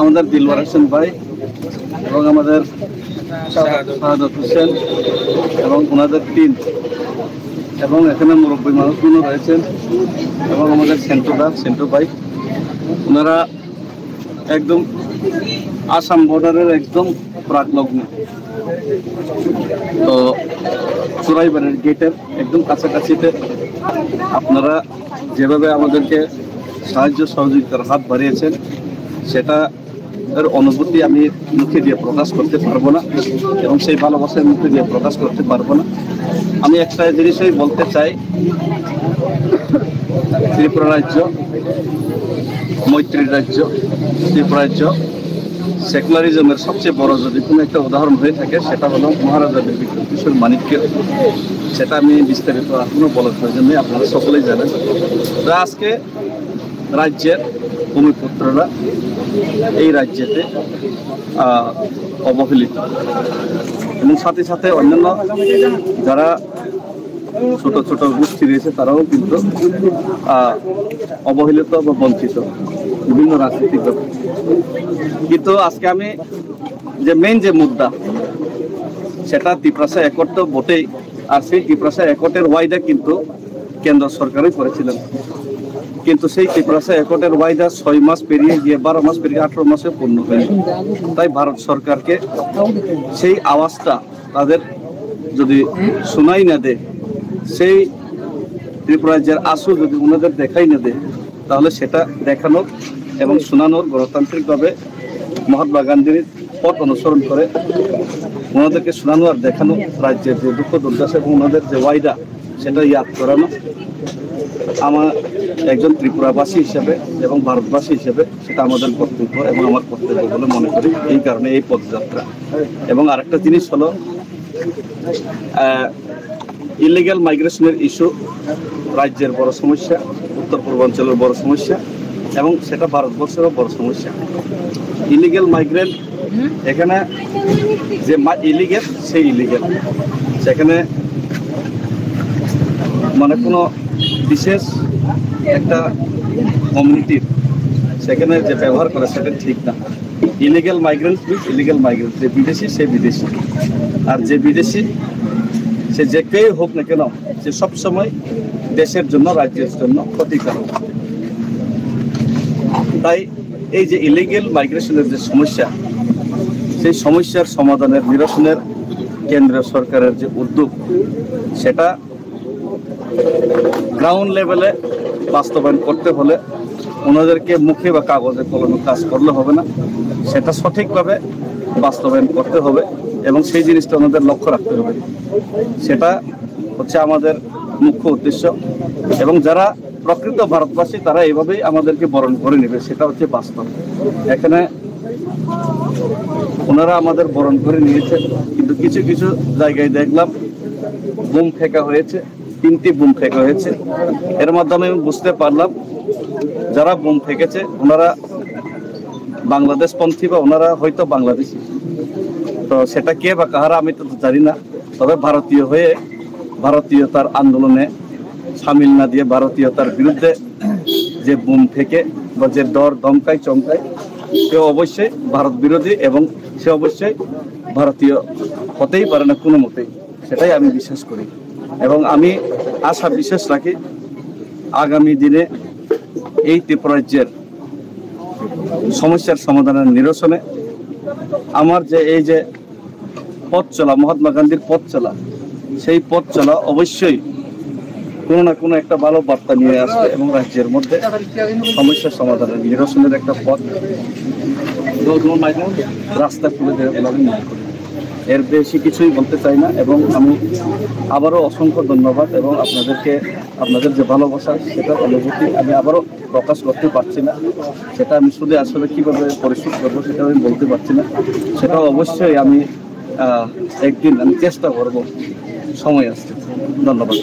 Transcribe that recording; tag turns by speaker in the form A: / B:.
A: আমাদের দিলওয়ার হোসেন ভাই এবং আমাদের শাহাদাত হোসেন এবং ওনাদের টিম এবং এখানে মুরব্বী মানুষগুলো রয়েছেন এবং আমাদের সেন্টু ভাই, ওনারা একদম আসাম বর্ডারের একদম প্রাকলগ্ন, তো চোরাইবাড়ির গেটের একদম কাছাকাছিতে আপনারা যেভাবে আমাদেরকে সাহায্য সহযোগিতার হাত বাড়িয়েছেন সেটা এর অনুভূতি আমি মুখে দিয়ে প্রকাশ করতে পারবো না এবং সেই ভালোবাসার মুখে দিয়ে প্রকাশ করতে পারবো না। আমি একটা জিনিসই বলতে চাই, ত্রিপুরা রাজ্য মৈত্রী রাজ্য, ত্রিপুরা রাজ্য সেকুলারিজমের সবচেয়ে বড় যদি কোনো একটা উদাহরণ হয়ে থাকে সেটা হলো মহারাজা বিক্রম কিশোর মানিক্যের। সেটা আমি বিস্তারিত এখনো বলার প্রয়োজন নেই, আপনারা সকলেই জানেন। তো আজকে রাজ্যের ভূমিপুত্ররা এই রাজ্যেতে অবহেলিত এবং সাথে সাথে অন্যান্য যারা ছোট ছোট গোষ্ঠী রয়েছে তারাও কিন্তু অবহেলিত বা বঞ্চিত বিভিন্ন রাজনৈতিক ব্যাপার। কিন্তু আজকে আমি যে মেইন যে মুদ্রা সেটা ত্রিপ্রাসা একট তো বটেই, আর সেই ত্রিপ্রাসা একটের ওয়াইদা কিন্তু কেন্দ্র সরকারই করেছিলেন, কিন্তু সেই ত্রিপ্রাসা একটের ওয়াইদা 6 মাস পেরিয়ে গিয়ে 12 মাস পেরিয়ে 18 মাসে পূর্ণ হয়নি। তাই ভারত সরকারকে সেই আওয়াজটা তাদের যদি শোনাই না দেয়, সেই ত্রিপুরা রাজ্যের আসল যদি ওনাদের দেখাই না দেয়, তাহলে সেটা দেখানোর এবং শোনানোর গণতান্ত্রিকভাবে মহাত্মা গান্ধীর পথ অনুসরণ করে ওনাদেরকে শোনানো আর দেখানো রাজ্যের যে দুঃখ দুর্দশা এবং ওনাদের যে ওয়াইদা সেটা ইয়াদ করানো আমার একজন ত্রিপুরাবাসী হিসেবে এবং ভারতবাসী হিসেবে সেটা আমাদের কর্তব্য এবং আমার কর্তব্য বলে মনে করি। এই কারণে এই পদযাত্রা। এবং আরেকটা জিনিস হলো ইলিগ্যাল মাইগ্রেশনের ইস্যু রাজ্যের বড় সমস্যা, উত্তর পূর্বাঞ্চলের বড় সমস্যা এবং সেটা ভারতবর্ষেরও বড় সমস্যা। ইলিগ্যাল মাইগ্রেন্ট এখানে যে ইলিগ্যাল সেই ইলিগ্যাল, সেখানে মানে কোনো বিশেষ একটা কমিউনিটির সেখানে যে ব্যবহার করে সেটা ঠিক না। Illegal migrant means illegal migrant, যে বিদেশি সে বিদেশি, আর যে বিদেশি সে যে কেউ হোক না কেন সে সবসময় দেশের জন্য রাজ্যের জন্য ক্ষতিকারক। তাই এই যে ইলিগ্যাল মাইগ্রেশনের যে সমস্যা, সেই সমস্যার সমাধানের নিরসনের কেন্দ্রীয় সরকারের যে উদ্যোগ সেটা গ্রাউন্ড লেভেলে বাস্তবায়ন করতে হলে ওনাদেরকে মুখে বা কাগজে কলমে কাজ করলে হবে না, সেটা সঠিকভাবে বাস্তবায়ন করতে হবে এবং সেই জিনিসটা ওনাদের লক্ষ্য রাখতে হবে। সেটা হচ্ছে আমাদের মুখ্য উদ্দেশ্য এবং যারা প্রকৃত ভারতবাসী তারা এইভাবেই আমাদেরকে বরণ করে নেবে, সেটা হচ্ছে বাস্তব। এখানে ওনারা আমাদের বরণ করে নিয়েছে, কিন্তু কিছু কিছু জায়গায় দেখলাম বুম ফেঁকা হয়েছে, 3টি বুম ফেঁকা হয়েছে। এর মাধ্যমে আমি বুঝতে পারলাম যারা বুম ফেঁকেছে ওনারা বাংলাদেশপন্থী বা ওনারা হয়তো বাংলাদেশি। তো সেটা কে বা কাহারা আমি তো জানি না, তবে ভারতীয় হয়ে ভারতীয়তার আন্দোলনে সামিল না দিয়ে ভারতীয়তার বিরুদ্ধে যে বুম ফেঁকে বা যে ডর ধমকায় চমকায় সে অবশ্যই ভারত বিরোধী এবং সে অবশ্যই ভারতীয় হতেই পারে না কোনো মতেই, সেটাই আমি বিশ্বাস করি। এবং আমি আশা বিশ্বাস রাখি আগামী দিনে এই ত্রিপুরা রাজ্যের সমস্যার সমাধানের নিরসনে আমার যে এই যে পথ চলা, মহাত্মা গান্ধীর পথ চলা, সেই পথ চলা অবশ্যই কোনো না কোনো একটা ভালো বার্তা নিয়ে আসবে এবং রাজ্যের মধ্যে সমস্যার সমাধানের নিরসনের একটা পথ রাস্তা খুলে দেবে বলে আমি মনে করি। এর বেশি কিছুই বলতে চাই না এবং আমি আবারও অসংখ্য ধন্যবাদ এবং আপনাদেরকে আপনাদের যে ভালোবাসা সেটার অনুভূতি আমি আবারও প্রকাশ করতে পারছি না। সেটা আমি শুধু আসলে কীভাবে পরিশোধ করবো সেটা আমি বলতে পারছি না। সেটা অবশ্যই আমি একদিন আমি চেষ্টা করব, সময় আসছে। ধন্যবাদ।